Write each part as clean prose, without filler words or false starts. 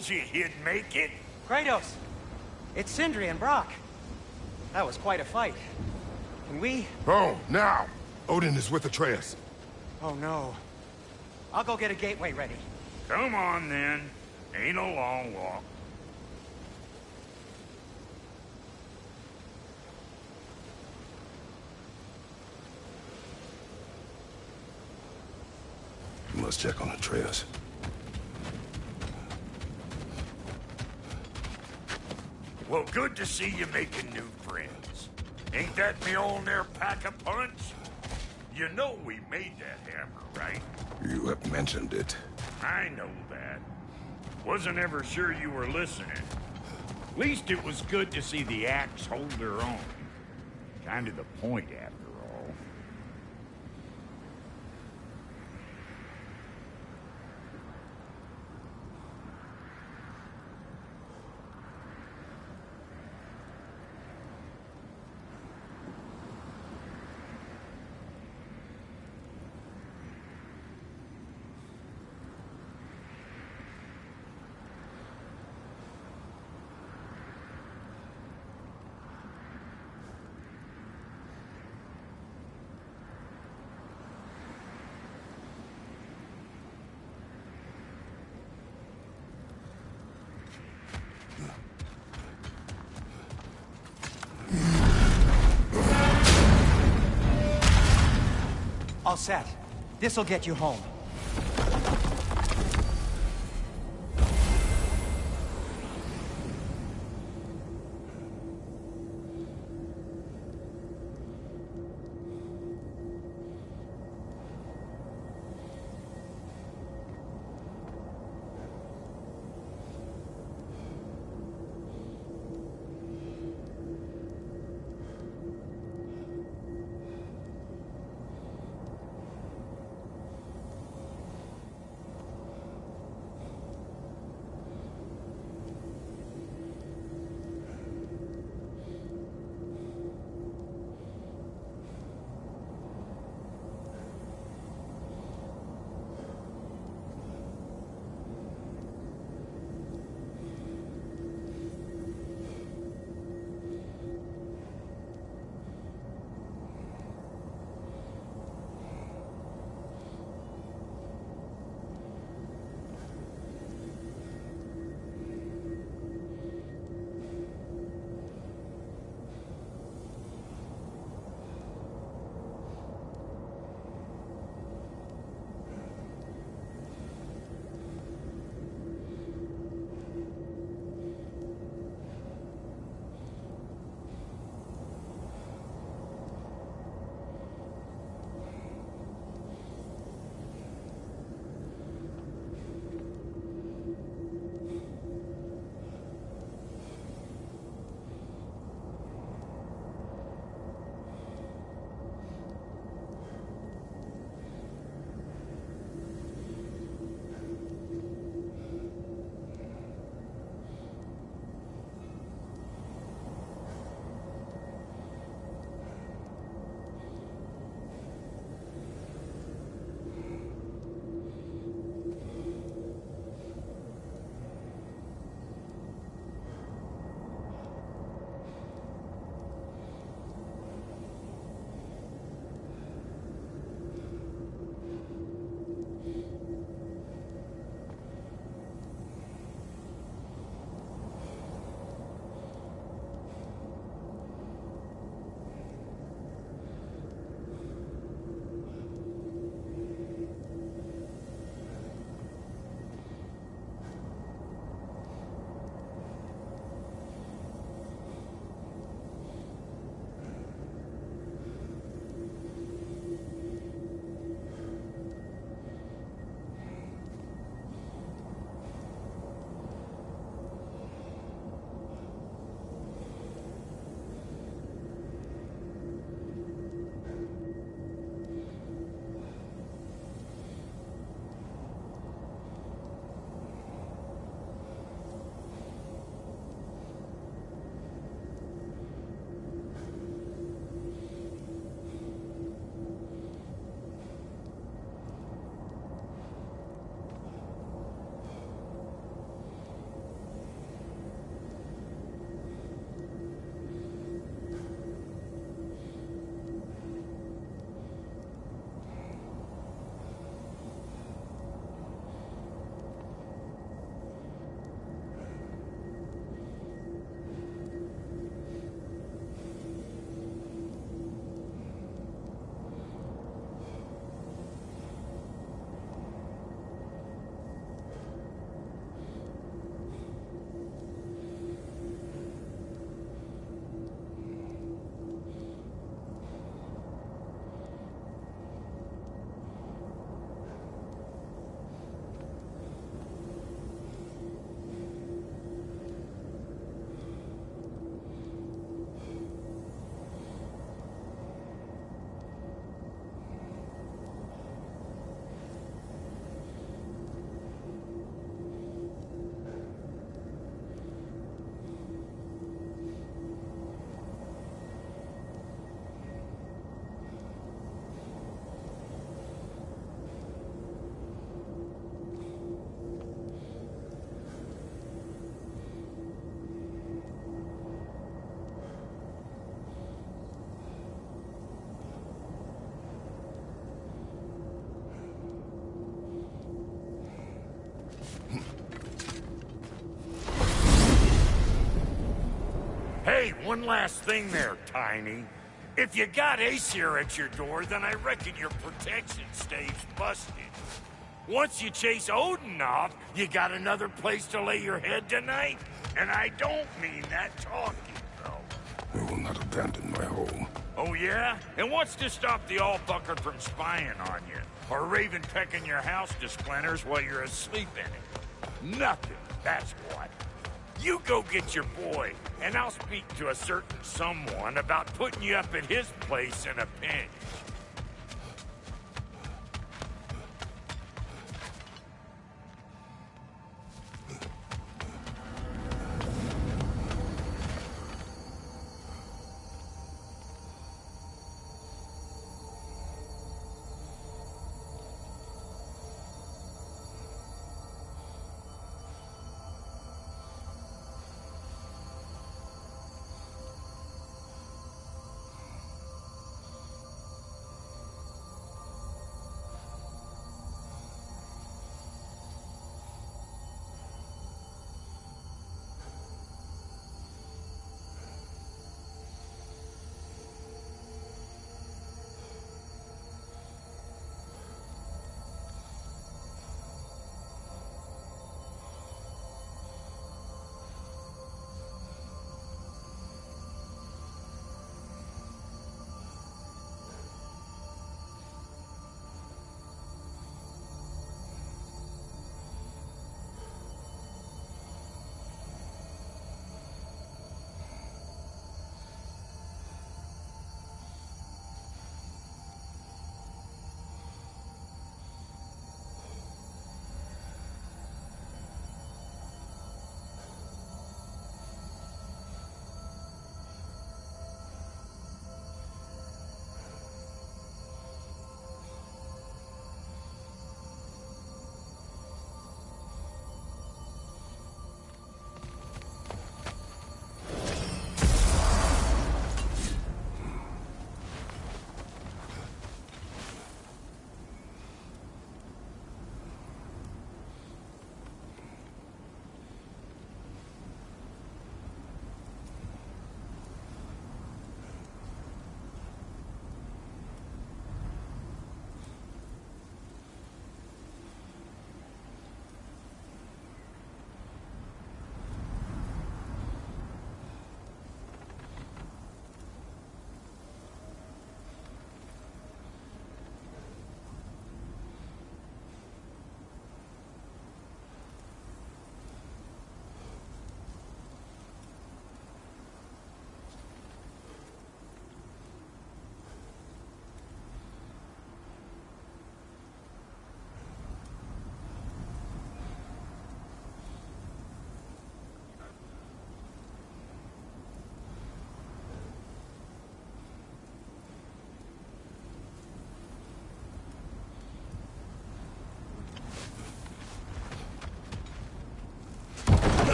told you he'd make it. Kratos, it's Sindri and Brock. That was quite a fight. Can we... Oh, now! Odin is with Atreus. Oh no. I'll go get a gateway ready. Come on then. Ain't a long walk. You must check on Atreus. Well, good to see you making new friends. Ain't that Mjolnir pack a punch? You know we made that hammer, right? You have mentioned it. I know that. Wasn't ever sure you were listening. At least it was good to see the axe hold their own. Kind of the point, after all. All set. This'll get you home. Hey, one last thing there, Tiny. If you got Aesir at your door, then I reckon your protection stave's busted. Once you chase Odin off, you got another place to lay your head tonight? And I don't mean that talking, though. I will not abandon my home. Oh, yeah? And what's to stop the all-bucker from spying on you? Or Raven pecking your house to splinters while you're asleep in it? Nothing, that's what. You go get your boy, and I'll speak to a certain someone about putting you up at his place in a pinch.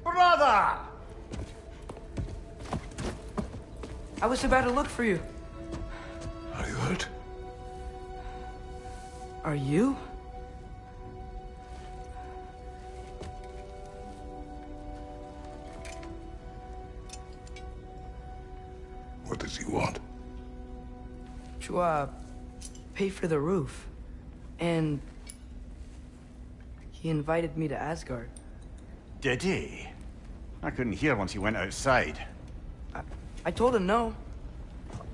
Brother! I was about to look for you. Are you hurt? Are you? What does he want? To, pay for the roof. And he invited me to Asgard. Did he? I couldn't hear once he went outside. I told him no.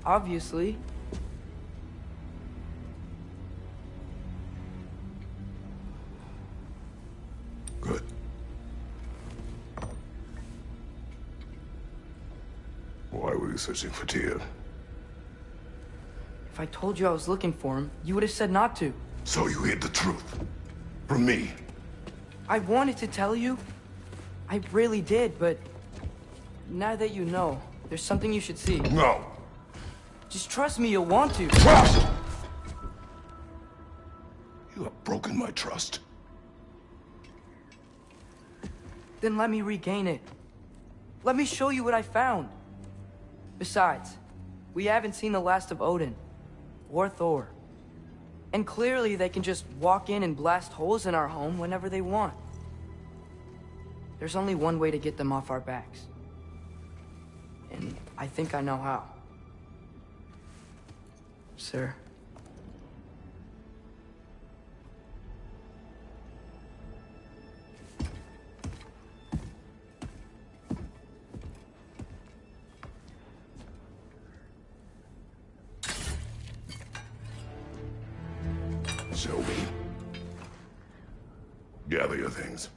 Obviously. Good. Why were you searching for Tyr? If I told you I was looking for him, you would have said not to. So you hid the truth. From me. I wanted to tell you. I really did, but now that you know, there's something you should see. No. Just trust me, you'll want to. Trust! You have broken my trust. Then let me regain it. Let me show you what I found. Besides, we haven't seen the last of Odin. Or Thor. And clearly they can just walk in and blast holes in our home whenever they want. There's only one way to get them off our backs. And I think I know how. Sir. Sylvie. Gather your things.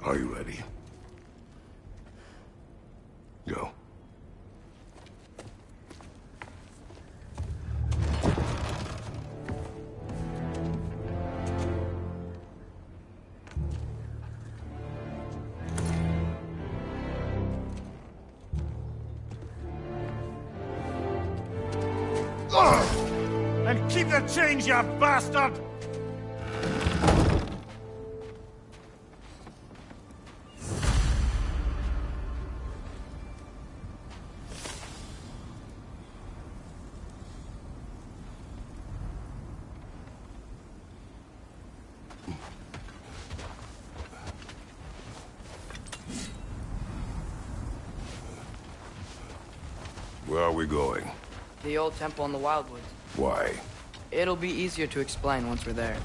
Are you ready? Go. Ah! And keep the change, you bastard! Where are we going? The old temple in the Wildwoods. Why? It'll be easier to explain once we're there.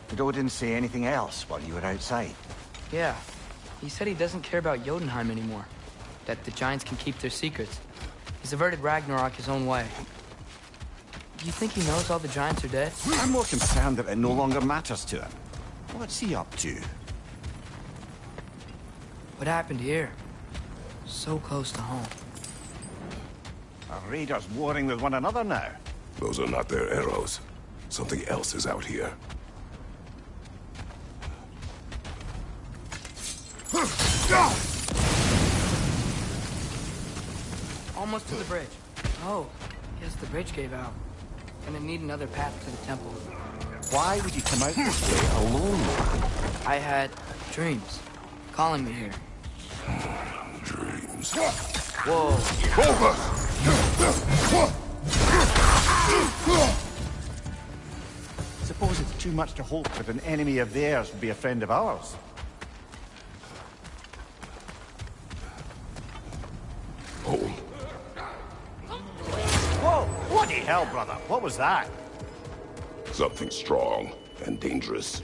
Did Odin say anything else while you were outside? Yeah. He said he doesn't care about Jotunheim anymore. That the Giants can keep their secrets. He's averted Ragnarok his own way. Do you think he knows all the Giants are dead? I'm more concerned that it no longer matters to him. What's he up to? What happened here? So close to home. Are raiders warring with one another now? Those are not their arrows. Something else is out here. Almost to the bridge. Oh, guess the bridge gave out. Gonna need another path to the temple. Why would you come out this way alone? I had dreams calling me here. Dreams. Whoa. Suppose it's too much to hope that an enemy of theirs would be a friend of ours. Home. Whoa! Bloody hell, brother! What was that? Something strong and dangerous.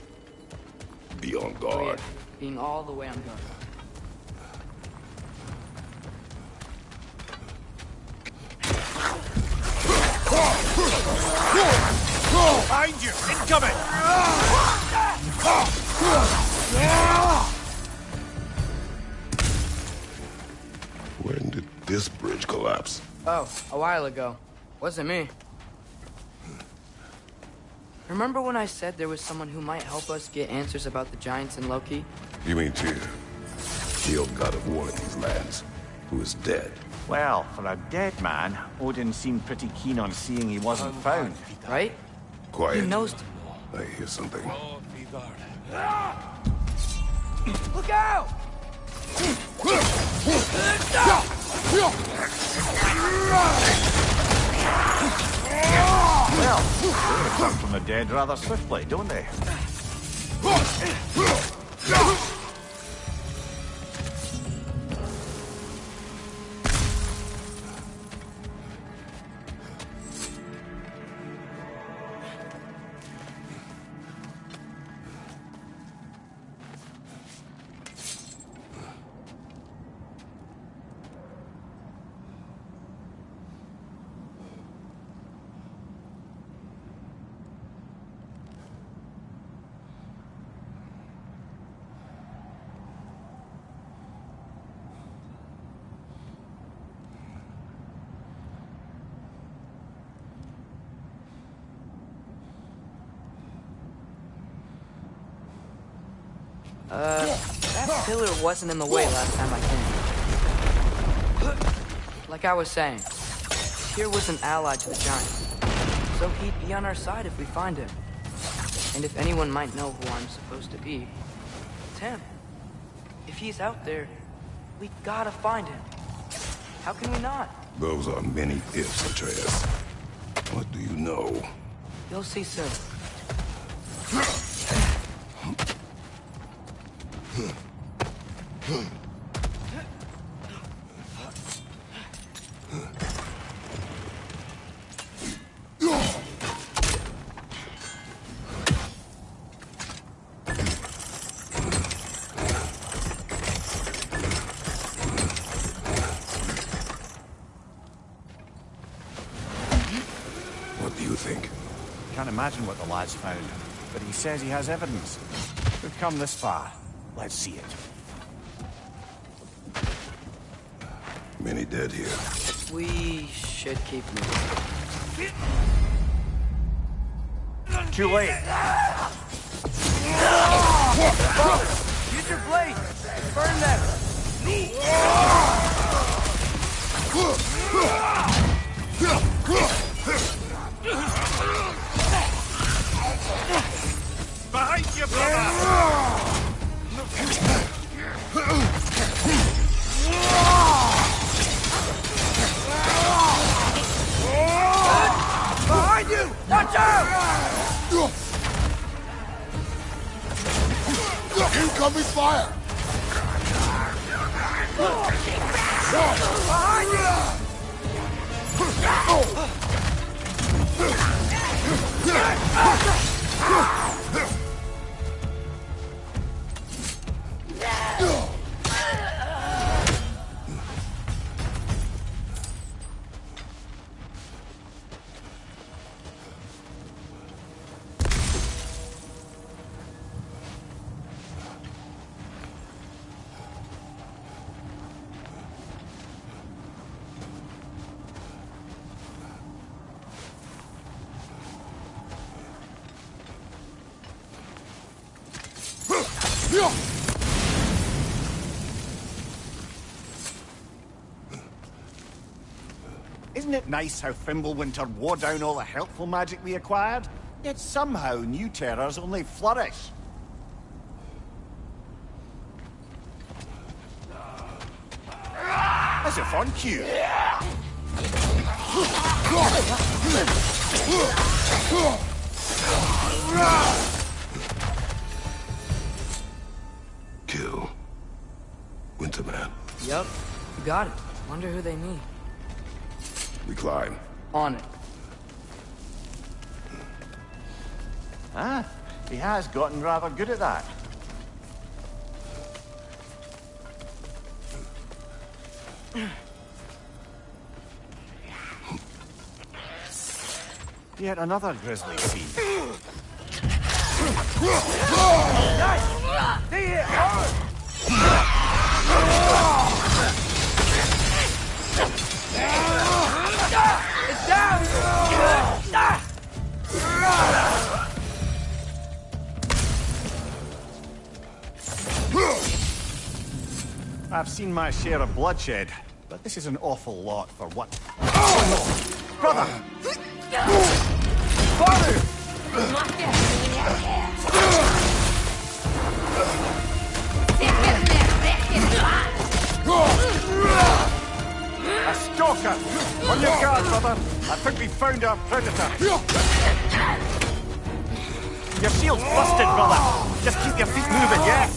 Be on Oh, yeah. guard. Being all the way on guard. Behind you! Incoming! When did this bridge collapse? Oh, a while ago. Wasn't me. Remember when I said there was someone who might help us get answers about the Giants and Loki? You mean Tyr, the old god of war in these lands, who is dead? Well, for a dead man, Odin seemed pretty keen on seeing he wasn't found. Right? Quiet. He knows. I hear something. Look out! Well, they return from the dead rather swiftly, don't they? That pillar wasn't in the way last time I came. Like I was saying, Tyr was an ally to the Giants, so he'd be on our side if we find him. And if anyone might know who I'm supposed to be, it's him. If he's out there, we gotta find him. How can we not? Those are many ifs, Atreus. What do you know? You'll see soon. What do you think? Can't imagine what the lad's found, but he says he has evidence. We've come this far. Let's see it. Many dead here. We should keep moving. Too late. Use your blade! Burn them! Incoming fire! Behind you! Isn't it nice how Fimbulwinter wore down all the helpful magic we acquired? Yet somehow new terrors only flourish. As if on cue. Kill. Winterman. Yup, you got it. Wonder who they mean. We climb. On it. Ah, he has gotten rather good at that. Yet another grisly scene. It's down! I've seen my share of bloodshed, but this is an awful lot for what? Oh, no! Brother! Father! A stalker! On your guard, brother! I think we found our predator! Your shield's busted, brother! Just keep your feet moving, yeah?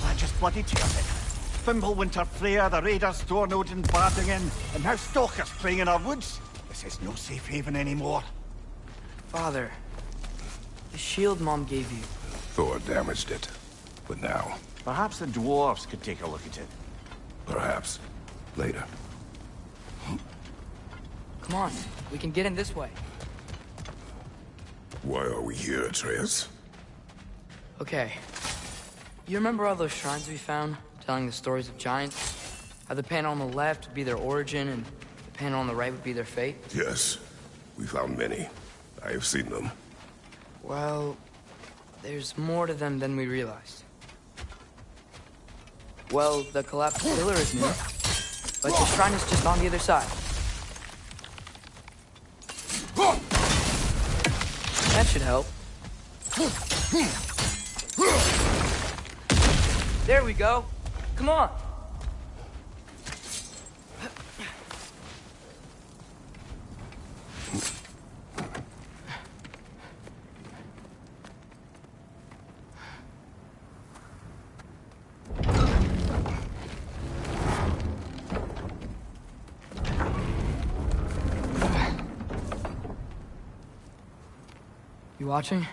I just bloody tears it. Fimbulwinter, Freya, the raiders, Stornodin, Bardingen, and now stalkers playing in our woods. This is no safe haven anymore. Father, the shield Mom gave you. Thor damaged it. But now, Perhaps the dwarves could take a look at it. perhaps, later. Come on, we can get in this way. Why are we here, Atreus? Okay. You remember all those shrines we found, telling the stories of giants? How the panel on the left would be their origin, and the panel on the right would be their fate? Yes, we found many. I have seen them. Well, there's more to them than we realized. Well, the collapsed pillar is new, but the shrine is just on the other side. That should help. There we go. Come on. You watching?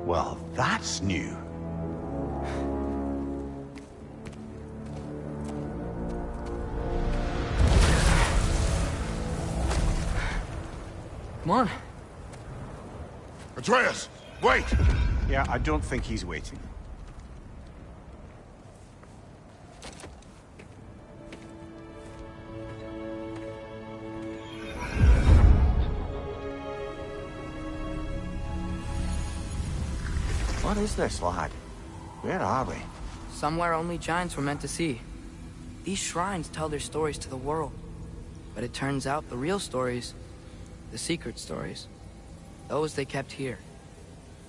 Well, that's new. Come on. Atreus, wait! Yeah, I don't think he's waiting. What is this, lad? Where are we? Somewhere only giants were meant to see. These shrines tell their stories to the world. But it turns out the real stories, the secret stories, those they kept here,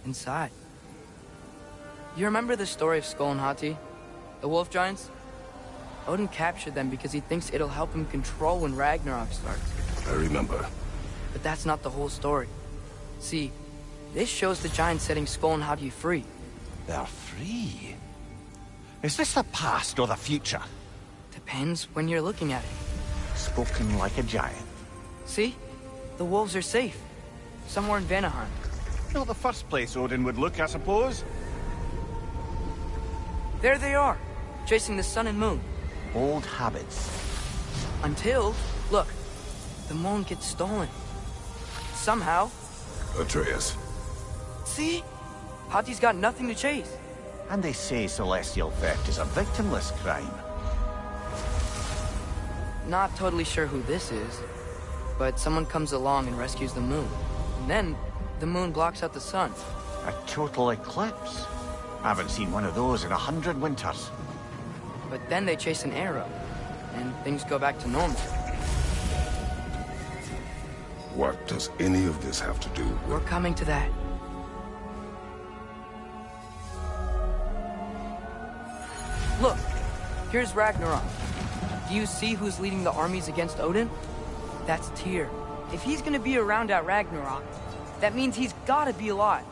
inside. You remember the story of Skull and Hati, the wolf giants? Odin captured them because he thinks it'll help him control when Ragnarok starts. I remember. But that's not the whole story. See, this shows the giants setting Skull and Hati free. They're free? Is this the past or the future? Depends when you're looking at it. Spoken like a giant. See? The wolves are safe. Somewhere in Vanaheim. Not the first place Odin would look, I suppose. There they are, chasing the sun and moon. Old habits. Until, look, the moon gets stolen. Somehow. Atreus. See? Hati's got nothing to chase. And they say celestial theft is a victimless crime. Not totally sure who this is, but someone comes along and rescues the moon. And then, the moon blocks out the sun. A total eclipse. I haven't seen one of those in 100 winters. But then they chase an arrow, and things go back to normal. What does any of this have to do with... We're coming to that. Look, here's Ragnarok. Do you see who's leading the armies against Odin? That's Tyr. If he's gonna be around at Ragnarok, that means he's gotta be alive.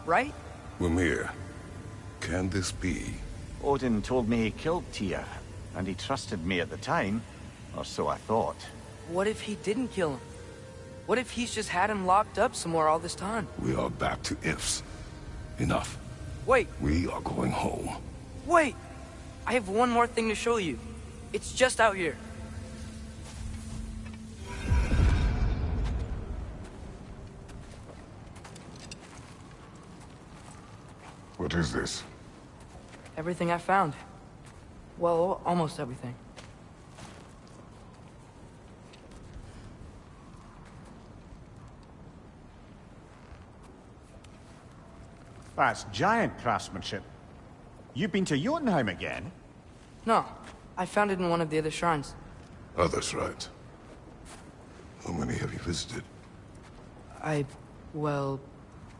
Right? Mimir, can this be? Odin told me he killed Tyr, and he trusted me at the time, or so I thought. What if he didn't kill him? What if he's just had him locked up somewhere all this time? We are back to ifs. Enough. Wait, We are going home. wait! I have one more thing to show you. It's just out here. What is this? Everything I found. Well, almost everything. That's giant craftsmanship. You've been to Jotunheim again? No, I found it in one of the other shrines. Other shrines. How many have you visited? Well,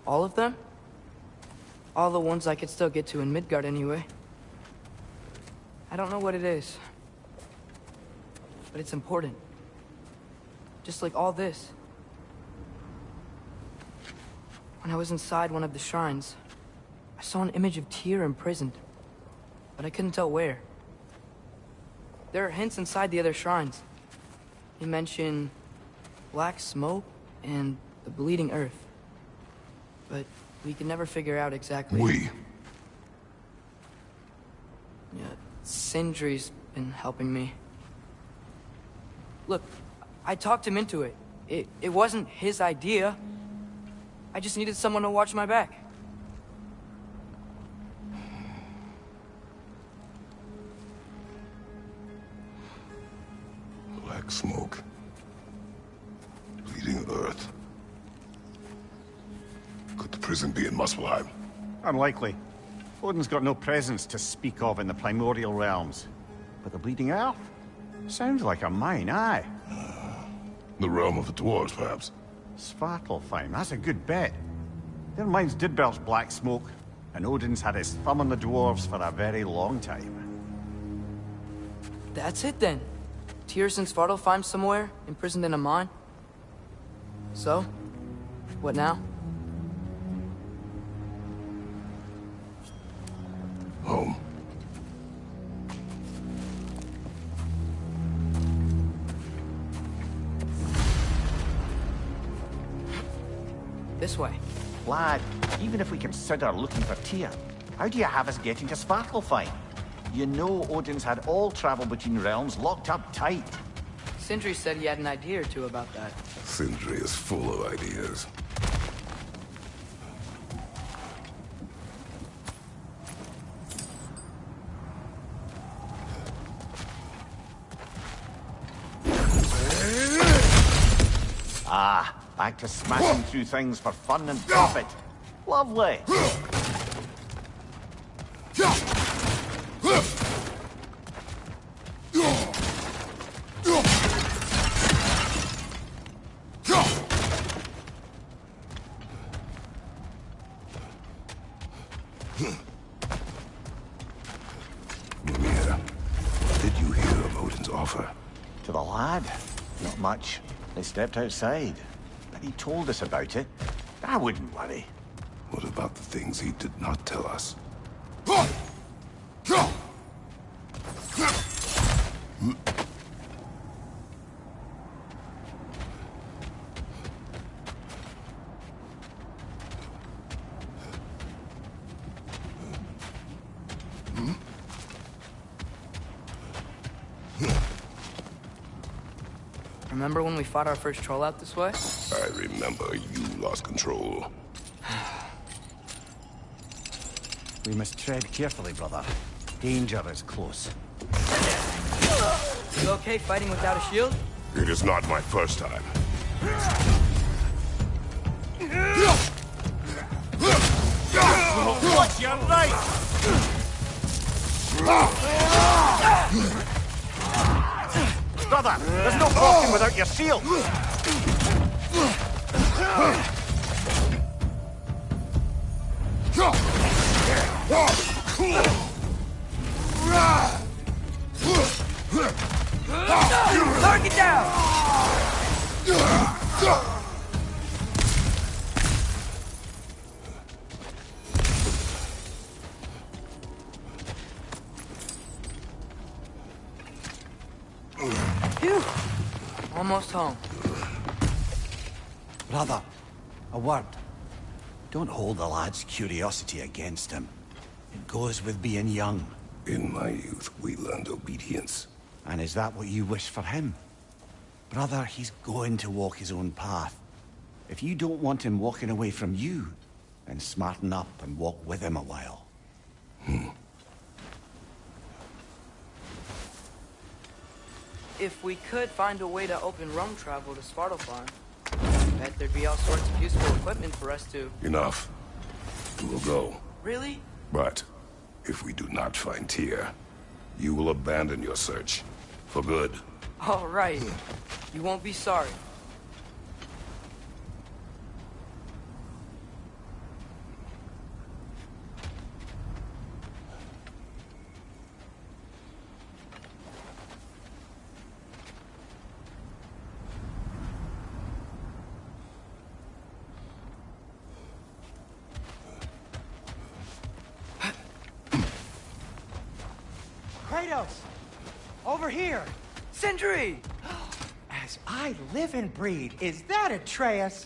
all of them? All the ones I could still get to in Midgard anyway. I don't know what it is. But it's important. Just like all this. When I was inside one of the shrines, I saw an image of Tyr imprisoned. But I couldn't tell where. There are hints inside the other shrines. They mention black smoke and the bleeding earth. But we can never figure out exactly... We. Yeah, Sindri's been helping me. Look, I talked him into it. It wasn't his idea. I just needed someone to watch my back. Black smoke. Bleeding earth. Could the prison be in Muspelheim? Unlikely. Odin's got no presence to speak of in the primordial realms. But the Bleeding Earth? Sounds like a mine, aye. The realm of the dwarves, perhaps? Svartalfheim, that's a good bet. Their mines did belch black smoke, and Odin's had his thumb on the dwarves for a very long time. That's it then. Tyr's in Svartalfheim somewhere, imprisoned in a mine. So, what now? Home. This way. Lad, even if we consider looking for Tyr, how do you have us getting to Svartalfheim? You know Odin's had all travel between realms locked up tight. Sindri said he had an idea or two about that. Sindri is full of ideas. Ah, back to smashing through things for fun and profit. Lovely. offer? To the lad? Not much. They stepped outside. But he told us about it. I wouldn't worry. What about the things he did not tell us? Remember when we fought our first troll out this way? I remember you lost control. We must tread carefully, brother. Danger is close. You okay fighting without a shield? It is not my first time. Watch your right! Brother, there's no walking without your shield! Target down! Phew. Almost home. Brother, a word. Don't hold the lad's curiosity against him. It goes with being young. In my youth, we learned obedience. And is that what you wish for him? Brother, he's going to walk his own path. If you don't want him walking away from you, then smarten up and walk with him a while. If we could find a way to open rum travel to Svartalfheim, I bet there'd be all sorts of useful equipment for us to... Enough. We will go. Really? But if we do not find Tyr, you will abandon your search. For good. All right. You won't be sorry. Kratos! Over here! Sindri! As I live and breathe, is that Atreus?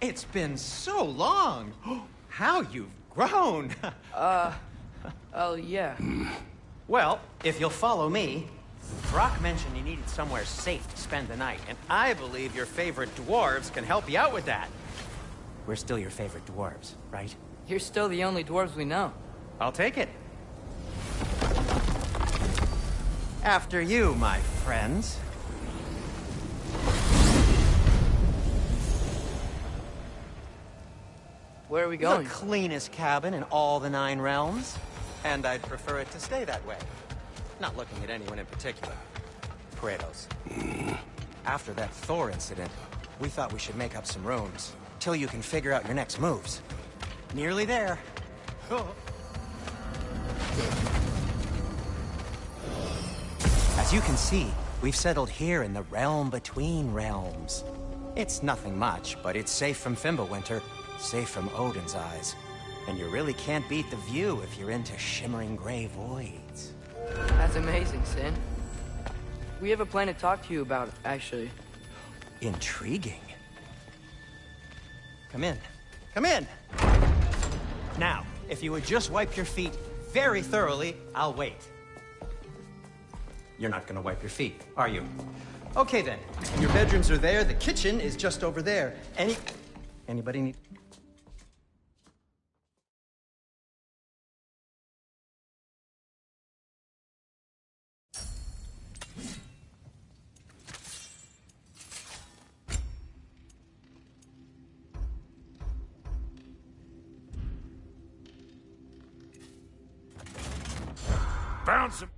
It's been so long! How you've grown! Oh, yeah. Well, if you'll follow me, Brock mentioned you needed somewhere safe to spend the night, and I believe your favorite dwarves can help you out with that. We're still your favorite dwarves, right? You're still the only dwarves we know. I'll take it. After you, my friends. Where are we going? The cleanest cabin in all the 9 realms. And I'd prefer it to stay that way. Not looking at anyone in particular. Kratos. After that Thor incident, we thought we should make up some rooms. Till you can figure out your next moves. Nearly there. As you can see, we've settled here in the realm between realms. It's nothing much, but it's safe from Fimbulwinter, safe from Odin's eyes. And you really can't beat the view if you're into shimmering gray voids. That's amazing, Sin. We have a plan to talk to you about, actually. Intriguing. Come in. Come in! Now, if you would just wipe your feet very thoroughly, I'll wait. You're not gonna wipe your feet, are you? Okay then. Your bedrooms are there, the kitchen is just over there. Anybody need... Found some...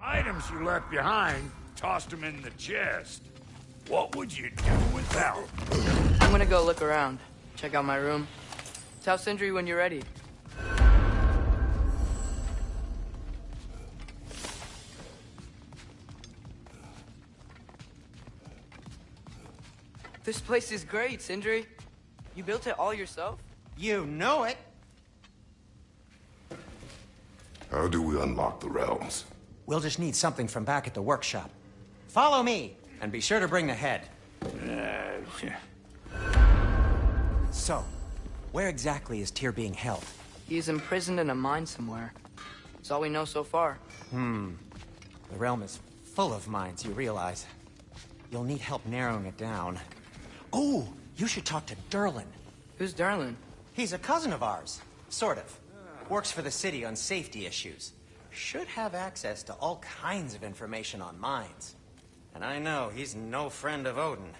items you left behind. Tossed them in the chest. What would you do without them? I'm gonna go look around. Check out my room. Tell Sindri when you're ready. This place is great, Sindri. You built it all yourself? You know it! How do we unlock the realms? We'll just need something from back at the workshop. Follow me, and be sure to bring the head. So, where exactly is Tyr being held? He's imprisoned in a mine somewhere. That's all we know so far. The realm is full of mines, you realize. You'll need help narrowing it down. Oh, you should talk to Derlin. Who's Darlin? He's a cousin of ours. Sort of. Works for the city on safety issues. Should have access to all kinds of information on mines. And I know he's no friend of Odin.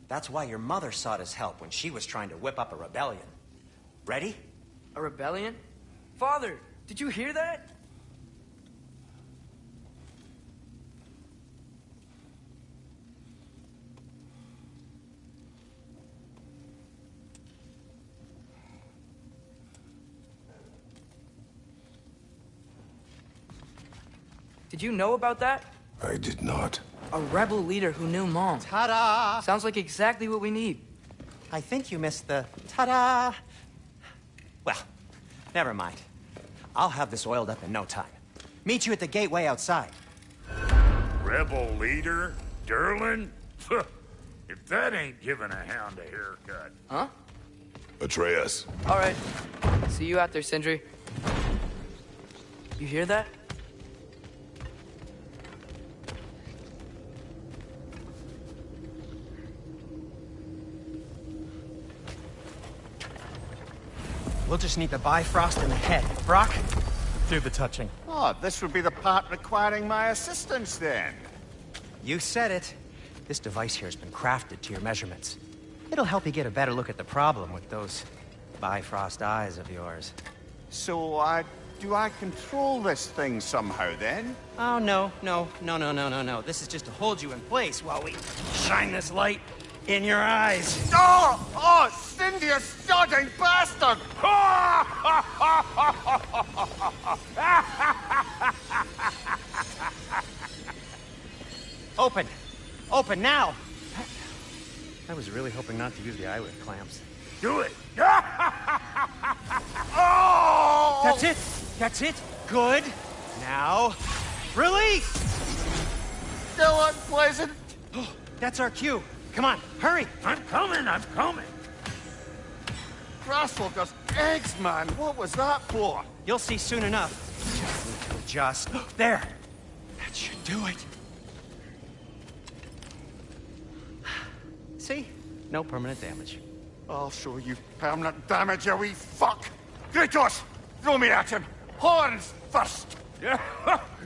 That's why your mother sought his help when she was trying to whip up a rebellion. Ready? A rebellion? Father, did you hear that? Did you know about that? I did not. A rebel leader who knew Mom. Ta-da! Sounds like exactly what we need. I think you missed the ta-da. Well, never mind. I'll have this oiled up in no time. Meet you at the gateway outside. Rebel leader? Derlin? If that ain't giving a hound a haircut. Huh? Atreus. All right. See you out there, Sindri. You hear that? We'll just need the Bifrost in the head. Brock, do the touching. Oh, this would be the part requiring my assistance, then. You said it. This device here has been crafted to your measurements. It'll help you get a better look at the problem with those Bifrost eyes of yours. So, do I control this thing somehow, then? Oh, no. This is just to hold you in place while we shine this light in your eyes. Oh, Cindy, you sodding bastard! Open! Open now! I was really hoping not to use the eyelid clamps. Do it! Oh! That's it! That's it! Good! Now, release! Still unpleasant. That's our cue. Come on, hurry! I'm coming! Grasshopper's eggs, man. What was that for? You'll see soon enough. Just need to adjust. There! That should do it. See? No permanent damage. I'll show you permanent damage, you wee fuck! Kratos! Throw me at him! Horns first!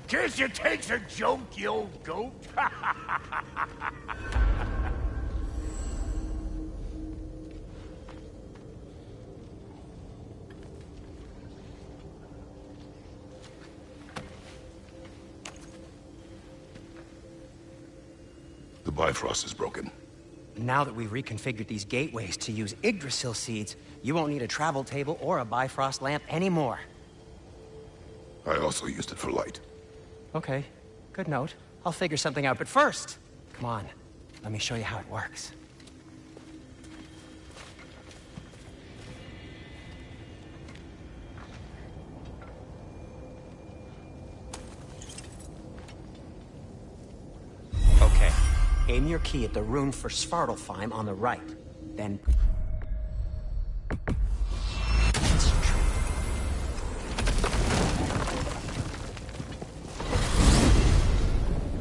Guess you takes a joke, you old goat. The Bifrost is broken. Now that we've reconfigured these gateways to use Yggdrasil seeds, you won't need a travel table or a Bifrost lamp anymore. I also used it for light. Okay, good note. I'll figure something out, but first, come on, let me show you how it works. Okay, aim your key at the rune for Svartalfheim on the right, then...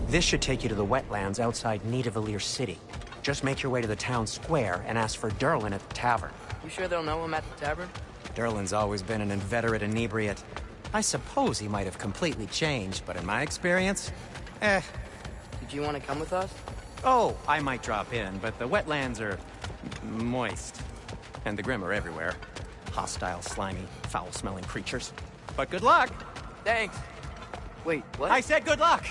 This should take you to the wetlands outside Nidavellir City. Just make your way to the town square and ask for Derlin at the tavern. You sure they'll know him at the tavern? Derlin's always been an inveterate inebriate. I suppose he might have completely changed, but in my experience, Did you want to come with us? Oh, I might drop in, but the wetlands are moist. And the Grim are everywhere. Hostile, slimy, foul-smelling creatures. But good luck! Thanks. Wait, what? I said good luck!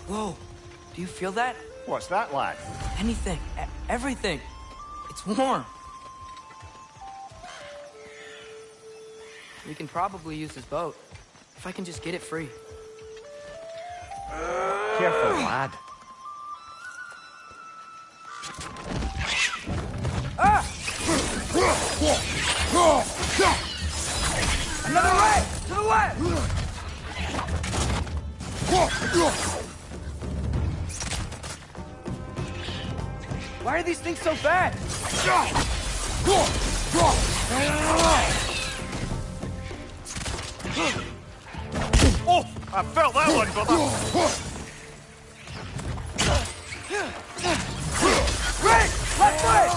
Whoa, Do you feel that? What's that, lad? Anything. Everything. It's warm. We can probably use this boat. If I can just get it free. Careful, lad. Ah! Another way! To the left! Why are these things so bad? Oh! I felt that one, brother! Right! Left way!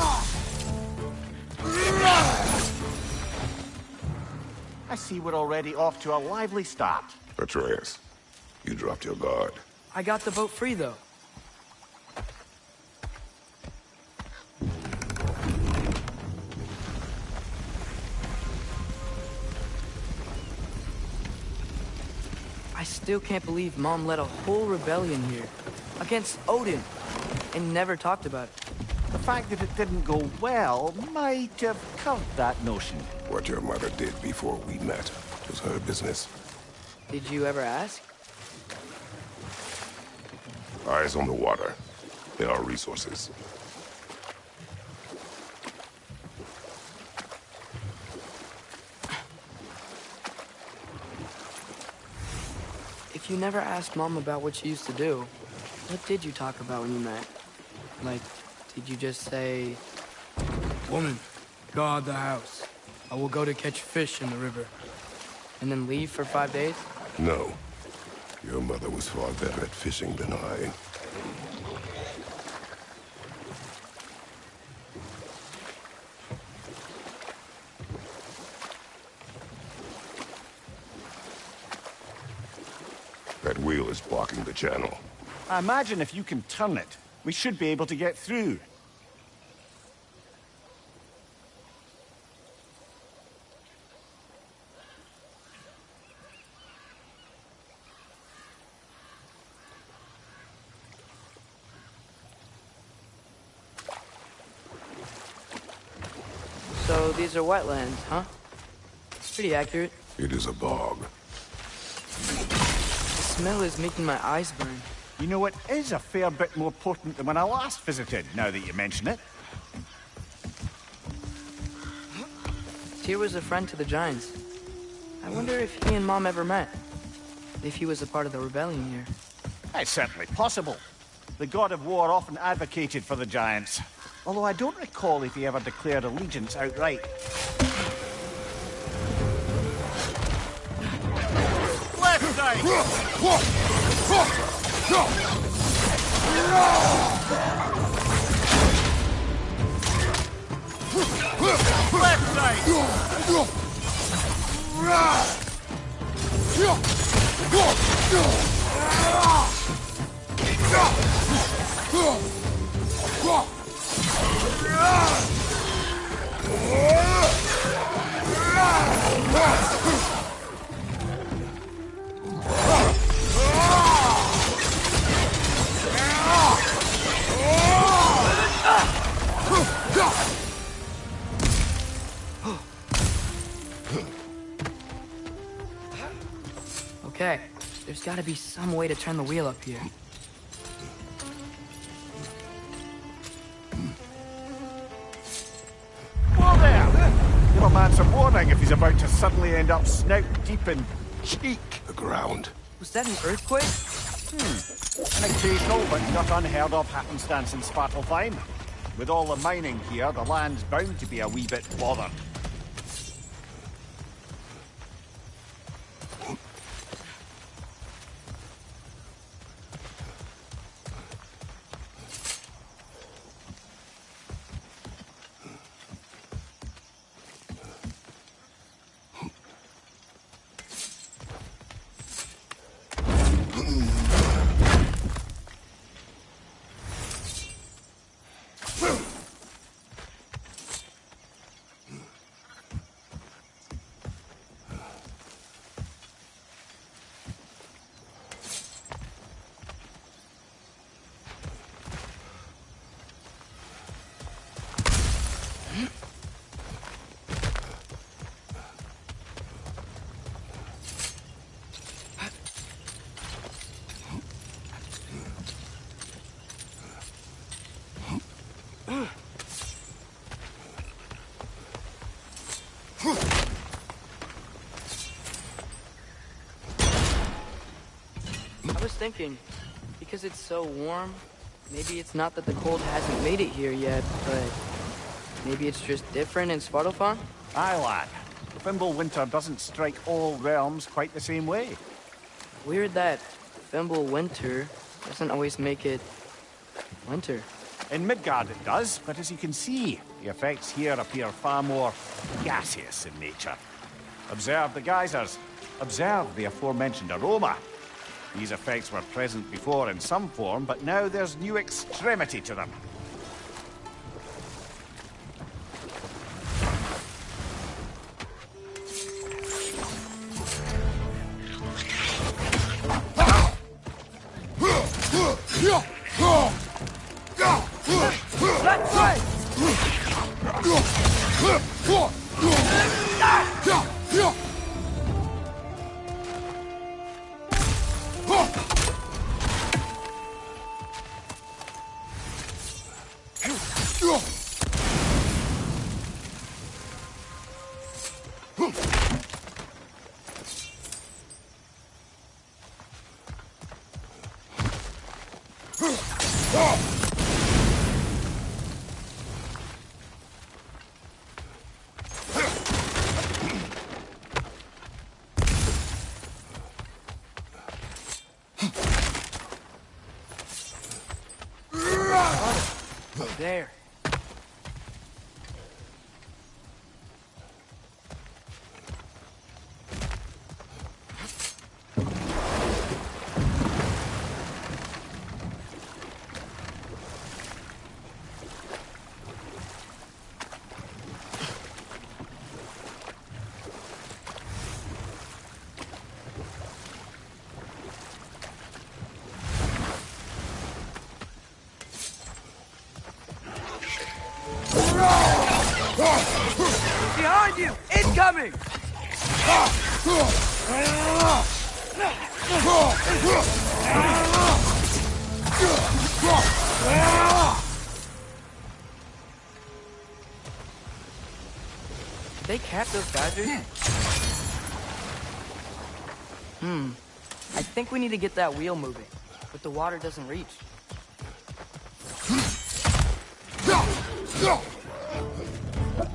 I see we're already off to a lively start. Atreus, you dropped your guard. I got the boat free, though. I still can't believe Mom led a whole rebellion here. Against Odin. And never talked about it. The fact that it didn't go well might have curbed that notion. What your mother did before we met was her business. Did you ever ask? Eyes on the water. There are resources. If you never asked Mom about what she used to do, what did you talk about when you met? Like, did you just say... Woman, guard the house. I will go to catch fish in the river. And then leave for 5 days? No. Your mother was far better at fishing than I. That wheel is blocking the channel. I imagine if you can turn it, we should be able to get through. So these are wetlands, huh? It's pretty accurate. It is a bog. The smell is making my eyes burn. You know, it is a fair bit more potent than when I last visited, now that you mention it. Tyr was a friend to the Giants. I wonder if he and Mom ever met. If he was a part of the rebellion here. It's certainly possible. The god of war often advocated for the Giants. Although I don't recall if he ever declared allegiance outright. Left side! Left side! Okay, there's gotta be some way to turn the wheel up here. Whoa there! Give a man some warning if he's about to suddenly end up snout deep in cheek. The ground. Was that an earthquake? An occasional but not unheard of happenstance in Svartalfheim. With all the mining here, the land's bound to be a wee bit bothered. I was thinking, because it's so warm, maybe it's not that the cold hasn't made it here yet, but maybe it's just different in Svartalfheim? Aye, lad. Fimble winter doesn't strike all realms quite the same way. Weird that Fimble winter doesn't always make it winter. In Midgard it does, but as you can see, the effects here appear far more gaseous in nature. Observe the geysers. Observe the aforementioned aroma. These effects were present before in some form, but now there's new extremity to them. Let's try! There. Behind you! Incoming! Did they catch those geysers? I think we need to get that wheel moving, but the water doesn't reach.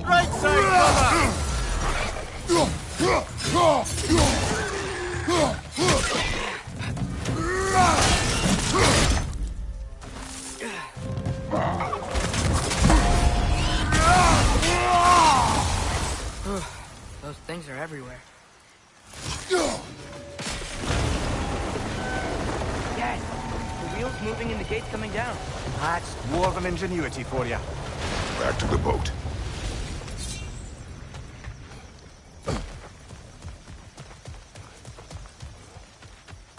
Right side, Those things are everywhere. Yes! The wheel's moving and the gate's coming down. That's more than ingenuity for you. Back to the boat.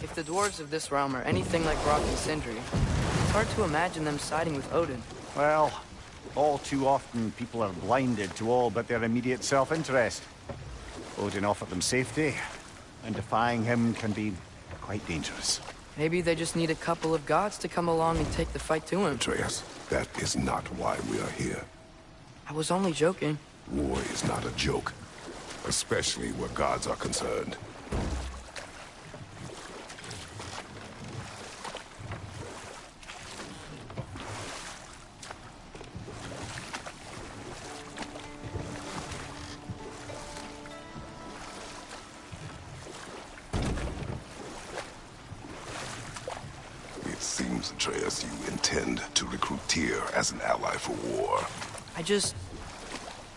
If the dwarves of this realm are anything like Brock and Sindri, it's hard to imagine them siding with Odin. Well, all too often people are blinded to all but their immediate self-interest. Odin offered them safety, and defying him can be quite dangerous. Maybe they just need a couple of gods to come along and take the fight to him. Atreus, that is not why we are here. I was only joking. War is not a joke, especially where gods are concerned. It seems, Atreus, you intend to recruit Tyr as an ally for war.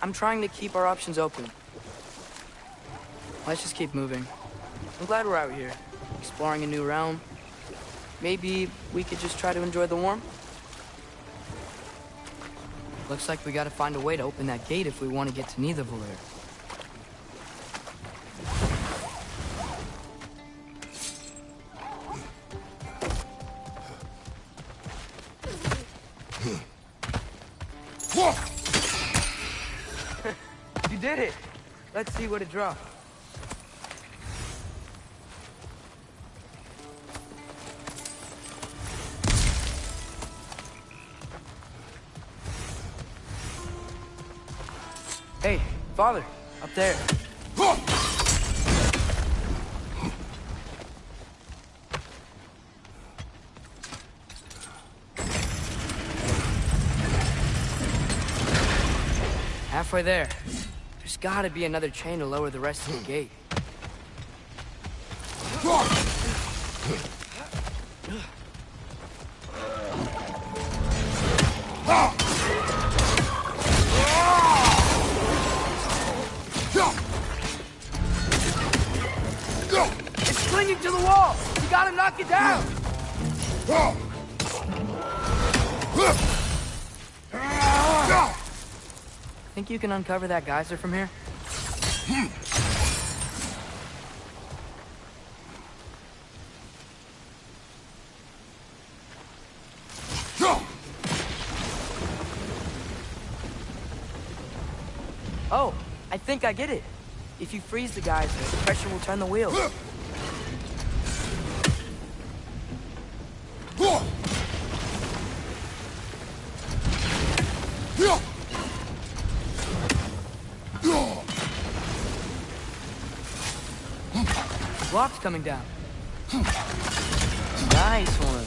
I'm trying to keep our options open. Let's just keep moving. I'm glad we're out here, exploring a new realm. Maybe we could just try to enjoy the warmth? Looks like we gotta find a way to open that gate if we want to get to Nidavellir. You did it! Let's see what it dropped. Hey, Father, up there. Halfway there. There's gotta be another chain to lower the rest of the gate. It's clinging to the wall! You gotta knock it down! Think you can uncover that geyser from here? Oh, I think I get it. If you freeze the geyser, the pressure will turn the wheel. Block's coming down. Nice one.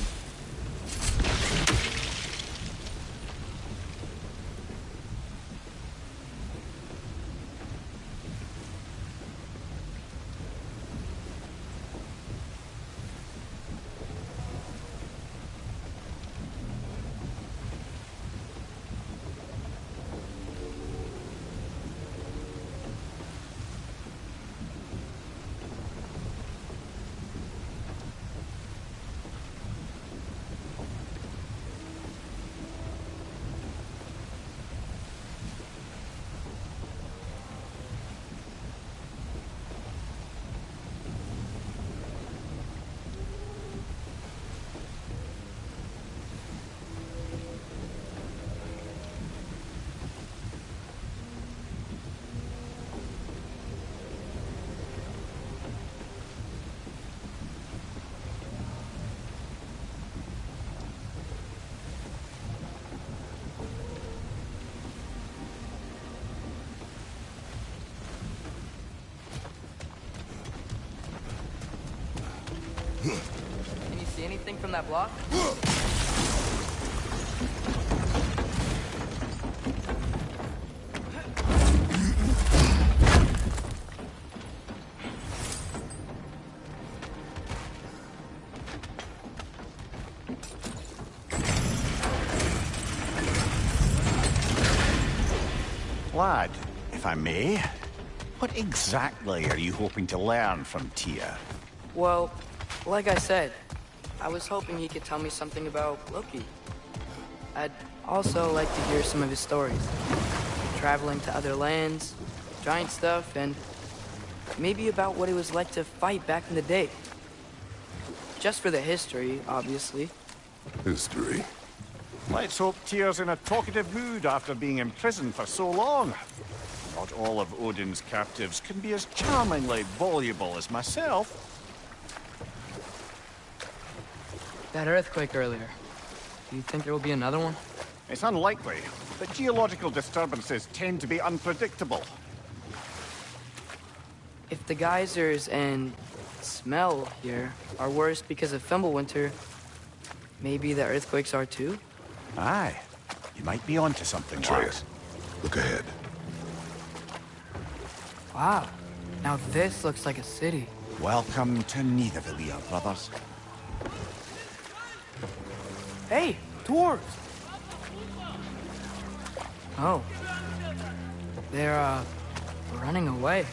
Can you see anything from that block? Lad, if I may, what exactly are you hoping to learn from Tia? Well, like I said, I was hoping he could tell me something about Loki. I'd also like to hear some of his stories. Traveling to other lands, giant stuff, and maybe about what it was like to fight back in the day. Just for the history, obviously. History. Let's hope Tyr's in a talkative mood after being imprisoned for so long. Not all of Odin's captives can be as charmingly voluble as myself. That earthquake earlier. Do you think there will be another one? It's unlikely, but geological disturbances tend to be unpredictable. If the geysers and smell here are worse because of Fimbulwinter, maybe the earthquakes are too? Aye. You might be onto something, Atreus, look ahead. Wow. Now this looks like a city. Welcome to Nidavellir, brothers. Hey, dwarves! Oh. They're, running away.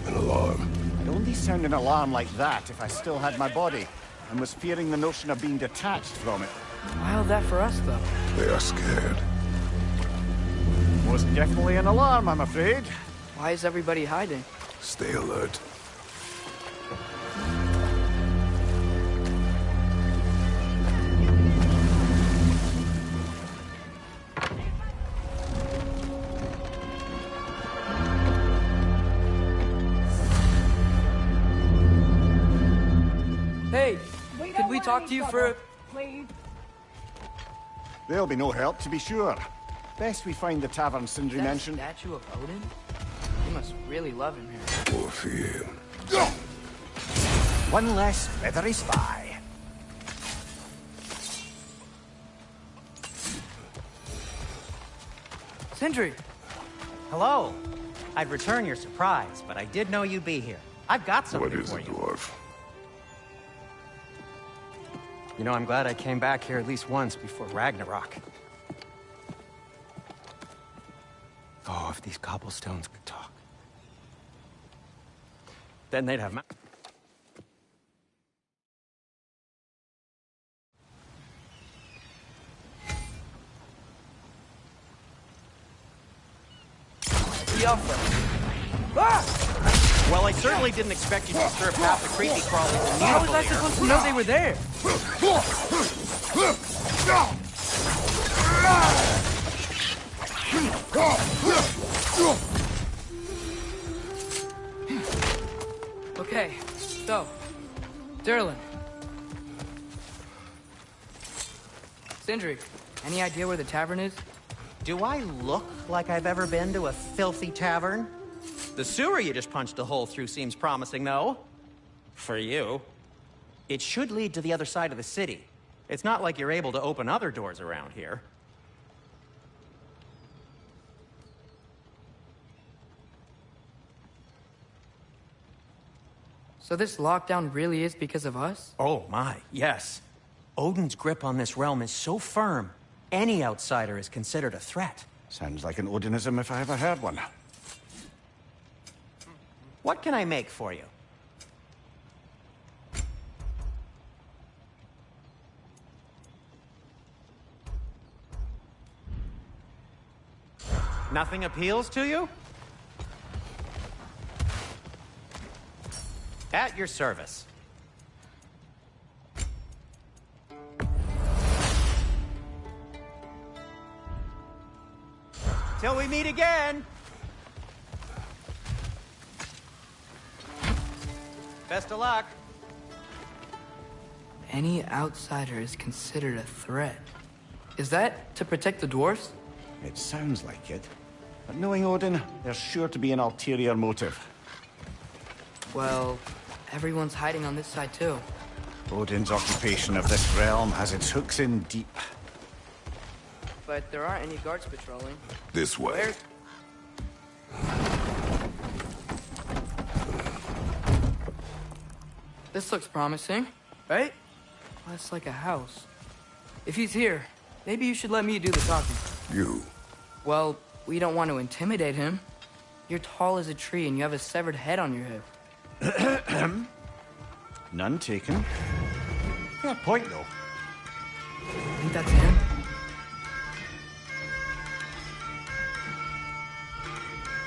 An alarm. I'd only sound an alarm like that if I still had my body, and was fearing the notion of being detached from it. Wild that for us, though. They are scared. Most definitely an alarm, I'm afraid. Why is everybody hiding? Stay alert. Hey, could we talk to you for... Please. They'll be no help, to be sure. Best we find the tavern Sindri That mentioned. statue of Odin? You must really love him here. Poor fear. One less feathery spy. Sindri! Hello. I'd return your surprise, but I did know you'd be here. I've got something What is for it, you. dwarf? You know, I'm glad I came back here at least once before Ragnarok. Oh, if these cobblestones could talk. Then they'd have... The Alpha. Ah! Well, I certainly didn't expect you to disturb half the creepy crawlies in How was I here. supposed to know they were there? Okay, so, Derlin. Sindri, any idea where the tavern is? Do I look like I've ever been to a filthy tavern? The sewer you just punched a hole through seems promising, though. For you. It should lead to the other side of the city. It's not like you're able to open other doors around here. So this lockdown really is because of us? Oh my, yes. Odin's grip on this realm is so firm, any outsider is considered a threat. Sounds like an Odinism if I ever heard one. What can I make for you? Nothing appeals to you? At your service. Till we meet again! Best of luck. Any outsider is considered a threat. Is that to protect the dwarfs? It sounds like it. But knowing Odin, there's sure to be an ulterior motive. Well, everyone's hiding on this side too. Odin's occupation of this realm has its hooks in deep. But there aren't any guards patrolling. This way. Where? This looks promising, right? Well, that's like a house. If he's here, maybe you should let me do the talking. You. Well, we don't want to intimidate him. You're tall as a tree and you have a severed head on your head. None taken. Fair point, though. I think that's him.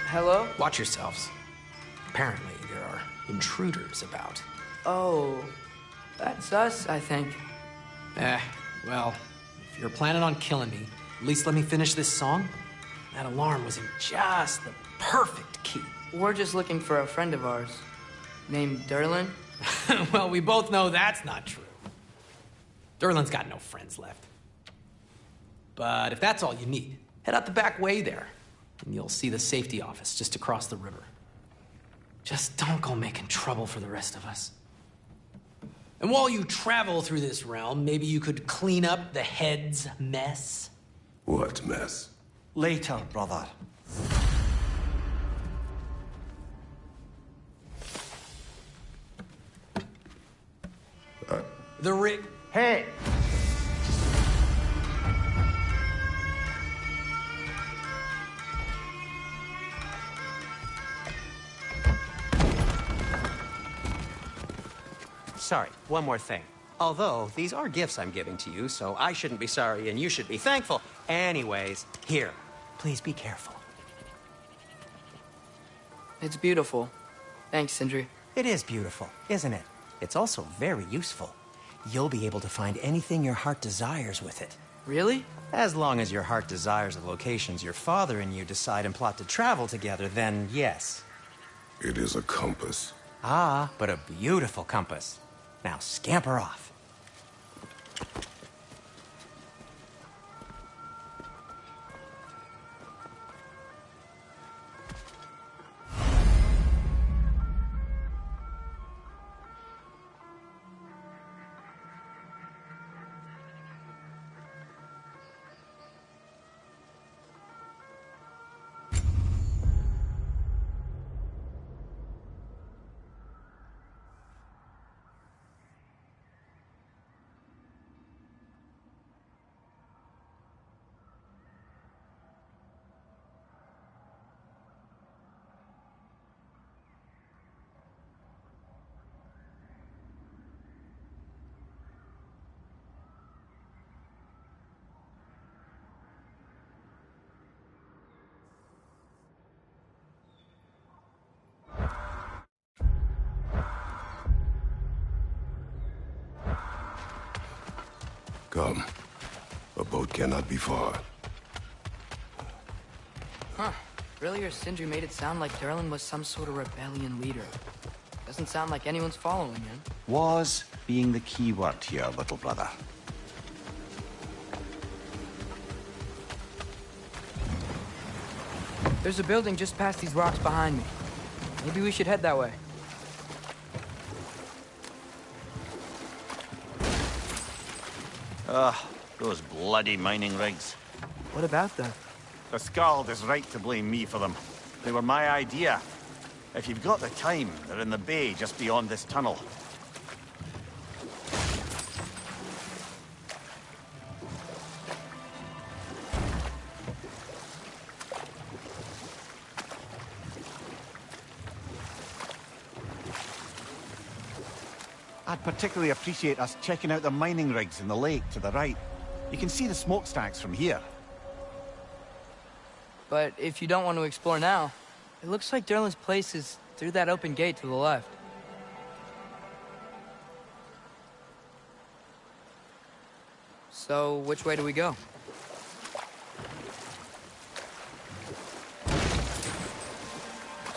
Hello? Watch yourselves. Apparently, there are intruders about. Oh, that's us, I think. Well, if you're planning on killing me, at least let me finish this song. That alarm was in just the perfect key. We're just looking for a friend of ours named Derlin. Well, we both know that's not true. Derlin's got no friends left. But if that's all you need, head out the back way there, and you'll see the safety office just across the river. Just don't go making trouble for the rest of us. And while you travel through this realm, maybe you could clean up the head's mess. What mess? Later, brother. The rig. Hey! Sorry, one more thing. Although, these are gifts I'm giving to you, so I shouldn't be sorry and you should be thankful. Anyways, here, please be careful. It's beautiful. Thanks, Sindri. It is beautiful, isn't it? It's also very useful. You'll be able to find anything your heart desires with it. Really? As long as your heart desires the locations your father and you decide and plot to travel together, then yes. It is a compass. Ah, but a beautiful compass. Now scamper off. Come. A boat cannot be far. Huh. Earlier, Sindri made it sound like Durlin was some sort of rebellion leader. Doesn't sound like anyone's following him. Was being the key word here, little brother. There's a building just past these rocks behind me. Maybe we should head that way. Those bloody mining rigs. What about them? The Skald is right to blame me for them. They were my idea. If you've got the time, they're in the bay just beyond this tunnel. I'd particularly appreciate us checking out the mining rigs in the lake to the right. You can see the smokestacks from here. But if you don't want to explore now, it looks like Durlin's place is through that open gate to the left. So, which way do we go?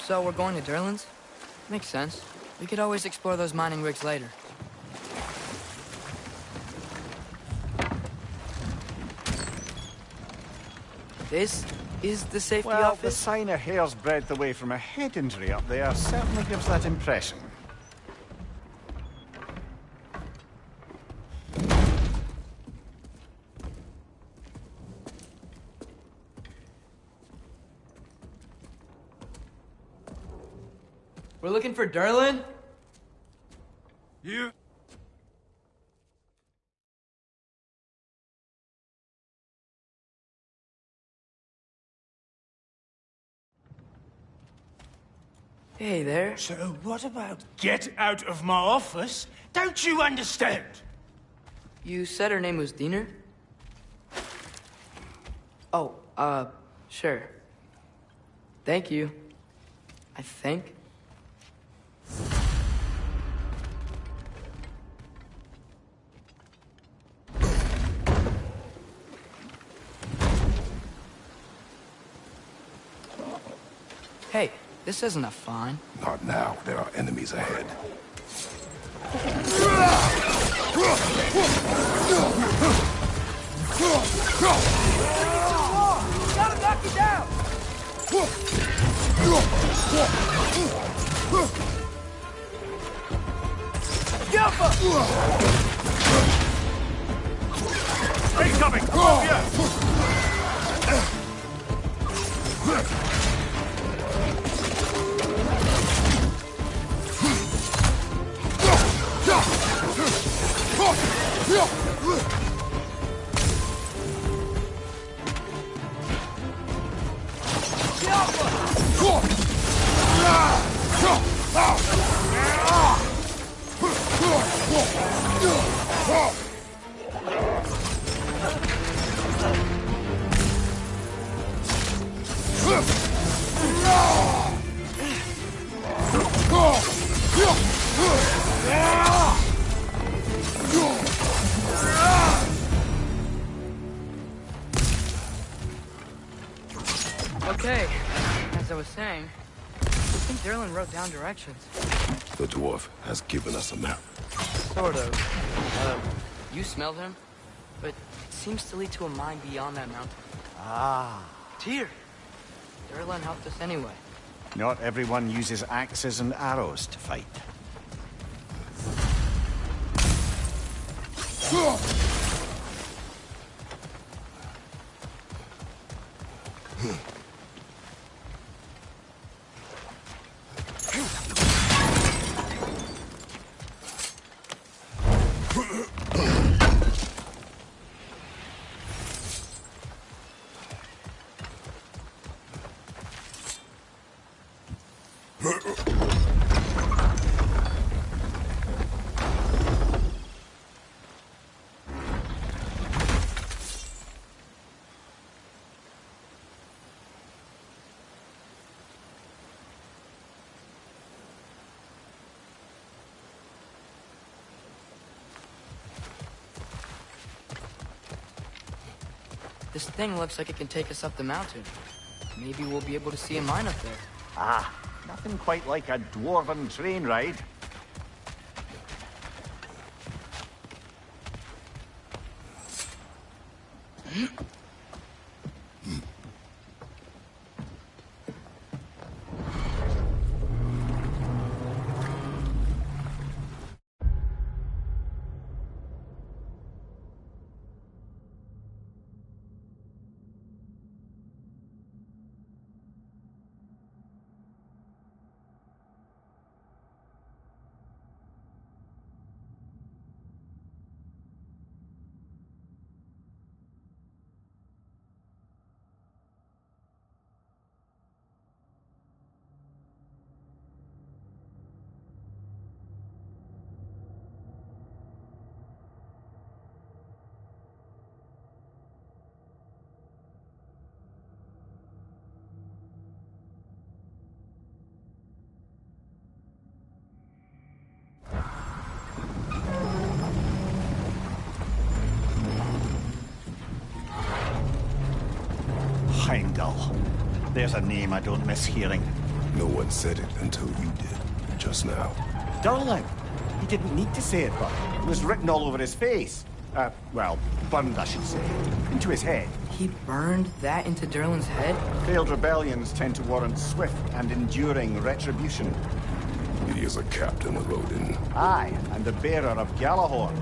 So, we're going to Durlin's? Makes sense. We could always explore those mining rigs later. This is the safety Well, the office? sign a hair's breadth away from a head injury up there certainly gives that impression. We're looking for Durlin? You... Hey there. So what about get out of my office? Don't you understand? You said her name was Diener? Oh, sure. Thank you. I think. Hey, this isn't a fine. Not now. There are enemies ahead. Gotta knock you down! Incoming! Above you! Okay, as I was saying, I think Durlin wrote down directions. The dwarf has given us a map. Sort of. You smelled him, but it seems to lead to a mine beyond that mountain. Ah. Tyr! Durlin helped us anyway. Not everyone uses axes and arrows to fight. This thing looks like it can take us up the mountain. Maybe we'll be able to see a mine up there. Ah, nothing quite like a dwarven train ride. Heimdall. There's a name I don't miss hearing. No one said it until you did, just now. Darling. He didn't need to say it, but it was written all over his face. Well, burned, I should say. Into his head. He burned that into Derlin's head? Failed rebellions tend to warrant swift and enduring retribution. He is a captain of Odin. Aye, and the bearer of Galahorn.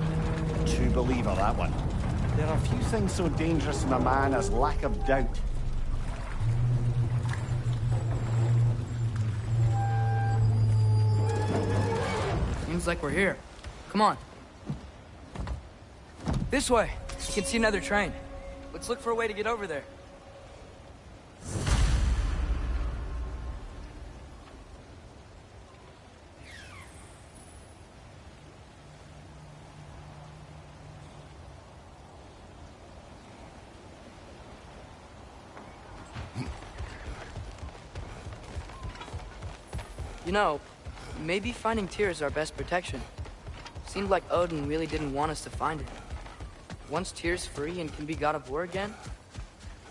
True believer, that one. There are few things so dangerous in a man as lack of doubt. Seems like we're here. Come on. This way. You can see another train. Let's look for a way to get over there. You know, maybe finding Tyr is our best protection. Seemed like Odin really didn't want us to find it. Once Tyr's free and can be god of war again,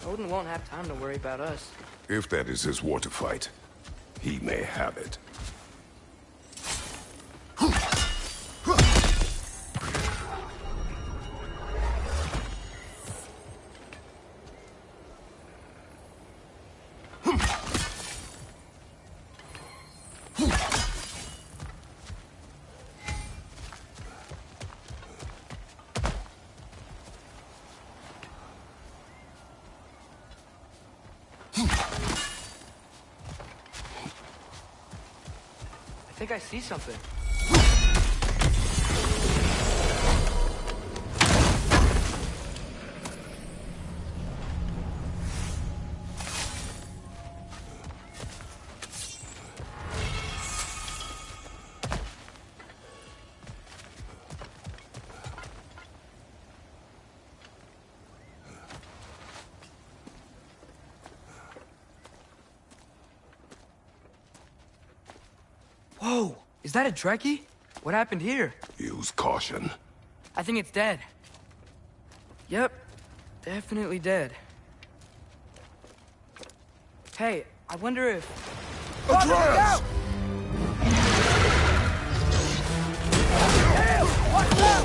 Odin won't have time to worry about us. If that is his war to fight, he may have it. I think I see something. Whoa! Is that a Trekkie? What happened here? Use caution. I think it's dead. Yep. Definitely dead. Hey, I wonder if... Atreus! Watch out!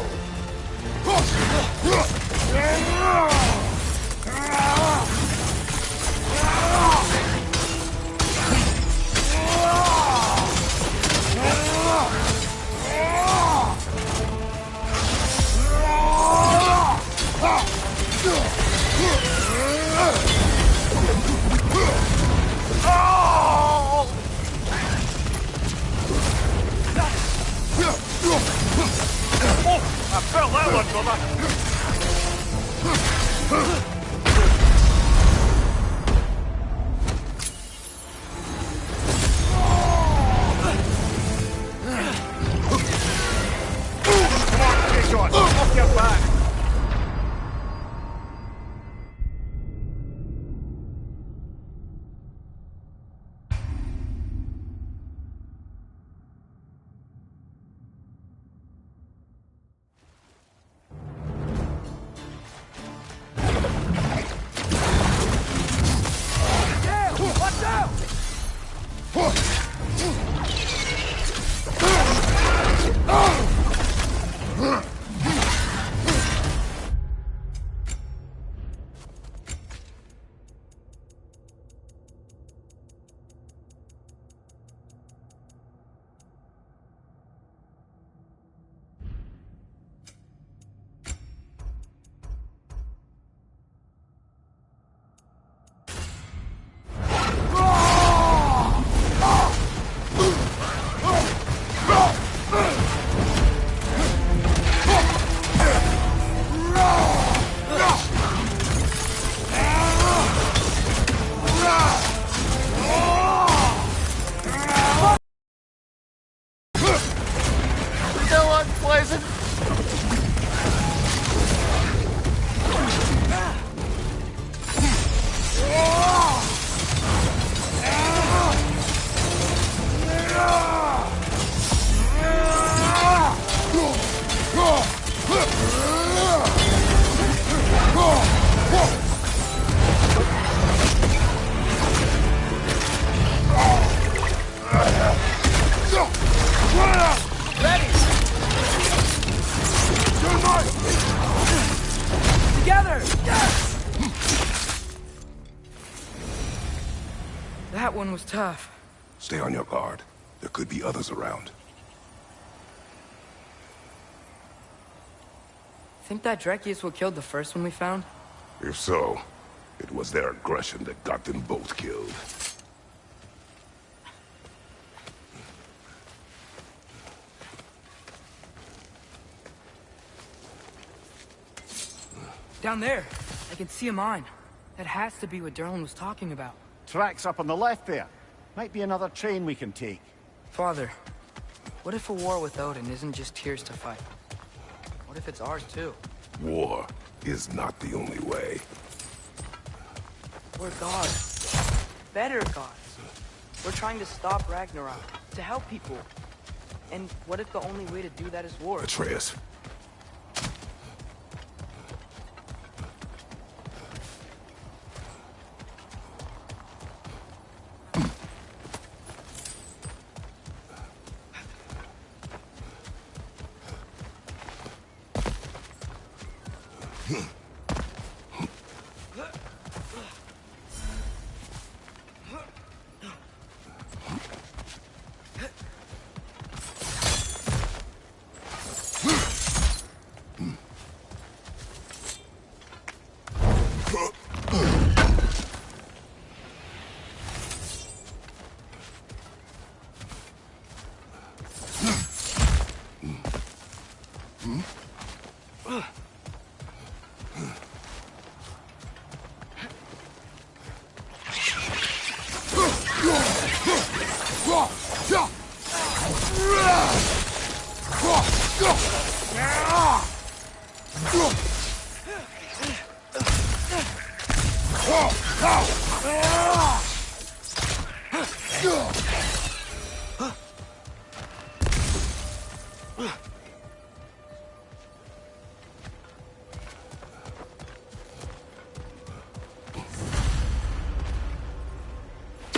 I felt that one, brother. Come on, get on. Off your back. That one was tough. Stay on your guard. There could be others around. Think that Dreki is what killed the first one we found? If so, it was their aggression that got them both killed. Down there, I can see a mine. That has to be what Derlin was talking about. Tracks up on the left there. Might be another train we can take. Father, what if a war with Odin isn't just Tyr's to fight? What if it's ours too? War is not the only way. We're gods. Better gods. We're trying to stop Ragnarok, to help people. And what if the only way to do that is war? Atreus.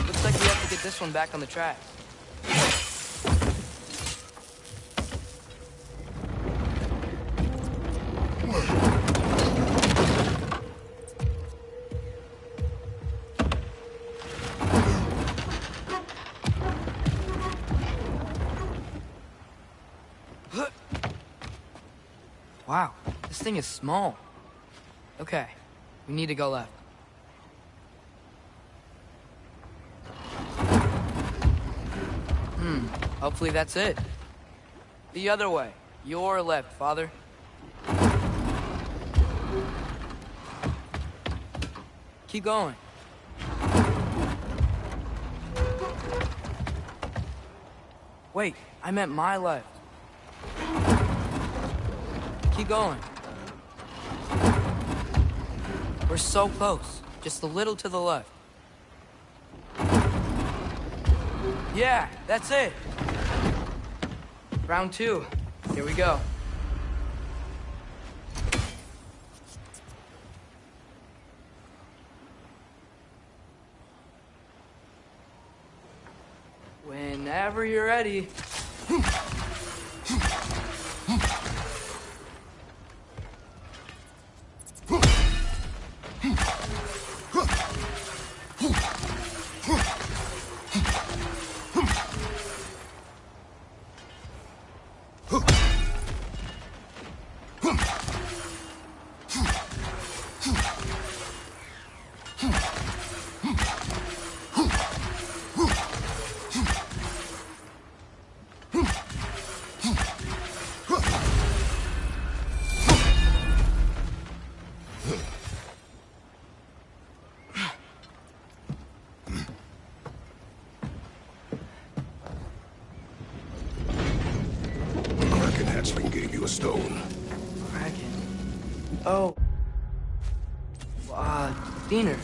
Looks like we have to get this one back on the track. Wow, this thing is small. Okay, we need to go left. Hopefully that's it. The other way. Your left, Father. Keep going. Wait, I meant my left. Keep going. We're so close. Just a little to the left. Yeah, that's it. Round 2. Here we go. Whenever you're ready. stone. Kraken. Oh. Diener.